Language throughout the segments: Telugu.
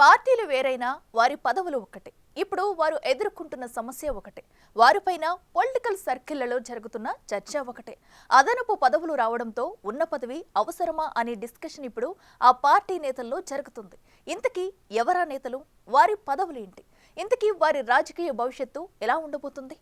పార్టీలు వేరైనా వారి పదవులు ఒకటే. ఇప్పుడు వారు ఎదుర్కొంటున్న సమస్య ఒకటే. వారిపైన పొలిటికల్ సర్కిళ్లలో జరుగుతున్న చర్చ ఒకటే. అదనపు పదవులు రావడంతో ఉన్న పదవి అవసరమా అనే డిస్కషన్ ఇప్పుడు ఆ పార్టీ నేతల్లో జరుగుతుంది. ఇంతకీ ఎవరా నేతలు? వారి పదవులేంటి? ఇంతకీ వారి రాజకీయ భవిష్యత్తు ఎలా ఉండబోతుంది?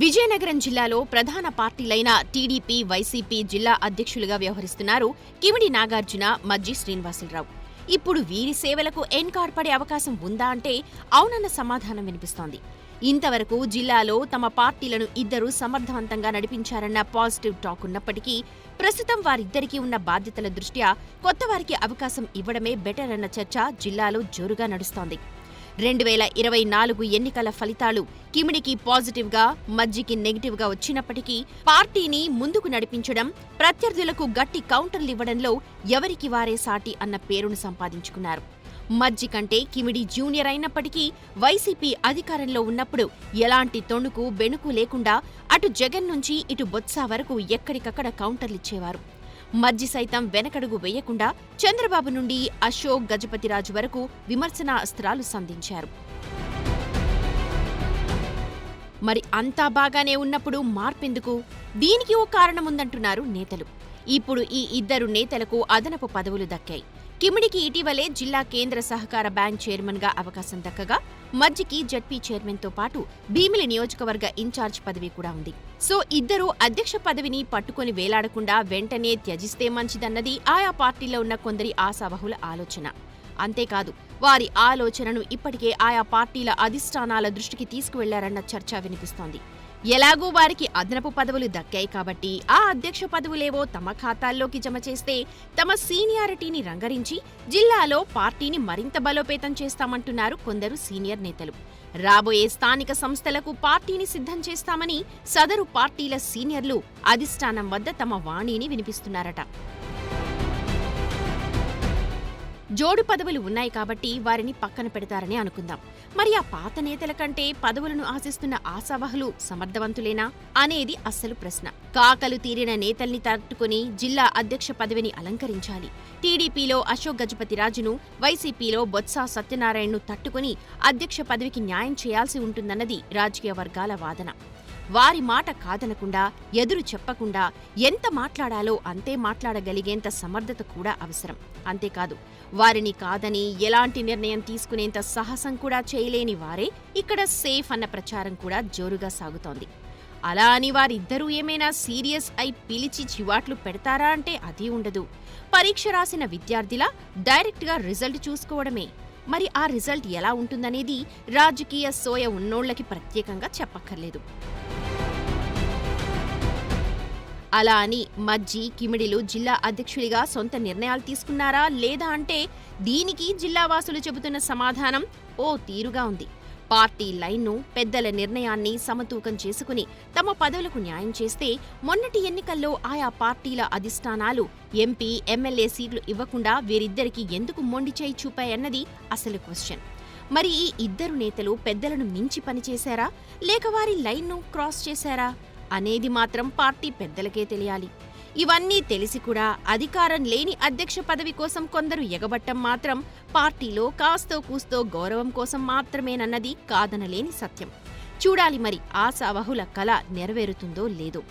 విజయనగరం జిల్లాలో ప్రధాన పార్టీలైన టీడీపీ, వైసీపీ జిల్లా అధ్యక్షులుగా వ్యవహరిస్తున్నారు కిమిడి నాగార్జున, మజ్జి శ్రీనివాసులరావు. ఇప్పుడు వీరి సేవలకు ఎన్కార్ పడే అవకాశం ఉందా అంటే అవునన్న సమాధానం వినిపిస్తోంది. ఇంతవరకు జిల్లాలో తమ పార్టీలను ఇద్దరు సమర్థవంతంగా నడిపించారన్న పాజిటివ్ టాక్ ఉన్నప్పటికీ ప్రస్తుతం వారిద్దరికీ ఉన్న బాధ్యతల దృష్ట్యా కొత్తవారికి అవకాశం ఇవ్వడమే బెటర్ అన్న చర్చ జిల్లాలో జోరుగా నడుస్తోంది. 2024 ఎన్నికల ఫలితాలు కిమిడికి పాజిటివ్గా, మజ్జికి నెగిటివ్గా వచ్చినప్పటికీ పార్టీని ముందుకు నడిపించడం, ప్రత్యర్థులకు గట్టి కౌంటర్లివ్వడంలో ఎవరికి వారే సాటి అన్న పేరును సంపాదించుకున్నారు. మజ్జి కంటే కిమిడి జూనియర్ అయినప్పటికీ వైసీపీ అధికారంలో ఉన్నప్పుడు ఎలాంటి తొణుకు బెణుకు లేకుండా అటు జగన్ నుంచి ఇటు బొత్స వరకు ఎక్కడికక్కడ కౌంటర్లిచ్చేవారు. మజ్జి సైతం వెనకడుగు వేయకుండా చంద్రబాబు నుండి అశోక్ గజపతిరాజు వరకు విమర్శనా అస్త్రాలు సంధించారు. మరి అంతా బాగానే ఉన్నప్పుడు మార్పెందుకు? దీనికి ఓ కారణముందంటున్నారు నేతలు. ఇప్పుడు ఈ ఇద్దరు నేతలకు అదనపు పదవులు దక్కాయి. కిమిడికి ఇటీవలే జిల్లా కేంద్ర సహకార బ్యాంక్ చైర్మన్ గా అవకాశం దక్కగా మజ్జికి జడ్పీ చైర్మన్ తో పాటు భీమిలి నియోజకవర్గ ఇన్ఛార్జ్ పదవి కూడా ఉంది. సో ఇద్దరూ అధ్యక్ష పదవిని పట్టుకొని వేలాడకుండా వెంటనే త్యజిస్తే మంచిదన్నది ఆయా పార్టీలో ఉన్న కొందరి ఆశావహుల ఆలోచన. అంతేకాదు, వారి ఆలోచనను ఇప్పటికే ఆయా పార్టీల అధిష్టానాల దృష్టికి తీసుకువెళ్లారన్న చర్చ వినిపిస్తోంది. ఎలాగూ వారికి అదనపు పదవులు దక్కాయి కాబట్టి ఆ అధ్యక్ష పదవులేవో తమ ఖాతాల్లోకి జమ చేస్తే తమ సీనియారిటీని రంగరించి జిల్లాలో పార్టీని మరింత బలోపేతం చేస్తామంటున్నారు కొందరు సీనియర్ నేతలు. రాబోయే స్థానిక సంస్థలకు పార్టీని సిద్ధం చేస్తామని సదరు పార్టీల సీనియర్లు అధిష్టానం వద్ద తమ వాణిని వినిపిస్తున్నారట. జోడు పదవులు ఉన్నాయి కాబట్టి వారిని పక్కన పెడతారని అనుకుందాం. మరి ఆ పాత నేతల కంటే పదవులను ఆశిస్తున్న ఆశావహులు సమర్థవంతులేనా అనేది అస్సలు ప్రశ్న. కాకలు తీరిన నేతల్ని తట్టుకుని జిల్లా అధ్యక్ష పదవిని అలంకరించాలి. టీడీపీలో అశోక్ గజపతిరాజును, వైసీపీలో బొత్స సత్యనారాయణను తట్టుకుని అధ్యక్ష పదవికి న్యాయం చేయాల్సి ఉంటుందన్నది రాజకీయ వర్గాల వాదన. వారి మాట కాదనకుండా, ఎదురు చెప్పకుండా ఎంత మాట్లాడాలో అంతే మాట్లాడగలిగేంత సమర్థత కూడా అవసరం. అంతేకాదు, వారిని కాదని ఎలాంటి నిర్ణయం తీసుకునేంత సాహసం కూడా చేయలేని వారే ఇక్కడ సేఫ్ అన్న ప్రచారం కూడా జోరుగా సాగుతోంది. అలా అని వారిద్దరూ ఏమైనా సీరియస్ అయి పిలిచి చివాట్లు పెడతారా అంటే అదీ ఉండదు. పరీక్ష రాసిన విద్యార్థిలా డైరెక్ట్గా రిజల్ట్ చూసుకోవడమే. మరి ఆ రిజల్ట్ ఎలా ఉంటుందనేది రాజకీయ సోయ ఉన్నోళ్లకి ప్రత్యేకంగా చెప్పక్కర్లేదు. అలా అని మజ్జి, కిమిడిలు జిల్లా అధ్యక్షుడిగా సొంత నిర్ణయాలు తీసుకున్నారా లేదా అంటే దీనికి జిల్లావాసులు చెబుతున్న సమాధానం ఓ తీరుగా ఉంది. పార్టీ లైన్ను, పెద్దల నిర్ణయాన్ని సమతూకం చేసుకుని తమ పదవులకు న్యాయం చేస్తే మొన్నటి ఎన్నికల్లో ఆయా పార్టీల అధిష్టానాలు ఎంపీ, ఎమ్మెల్యే సీట్లు ఇవ్వకుండా వీరిద్దరికీ ఎందుకు మొండి చేయి చూపాయన్నది అసలు క్వశ్చన్. మరి ఈ ఇద్దరు నేతలు పెద్దలను మించి పనిచేశారా లేక వారి లైన్ను క్రాస్ చేశారా అనేది మాత్రం పార్టీ పెద్దలకే తెలియాలి. ఇవన్నీ తెలిసి కూడా అధికారం లేని అధ్యక్ష పదవి కోసం కొందరు ఎగబట్టం మాత్రం పార్టీలో కాస్తో కూస్తో గౌరవం కోసం మాత్రమేనన్నది కాదనలేని సత్యం. చూడాలి మరి ఆశావహుల కల నెరవేరుతుందో లేదో.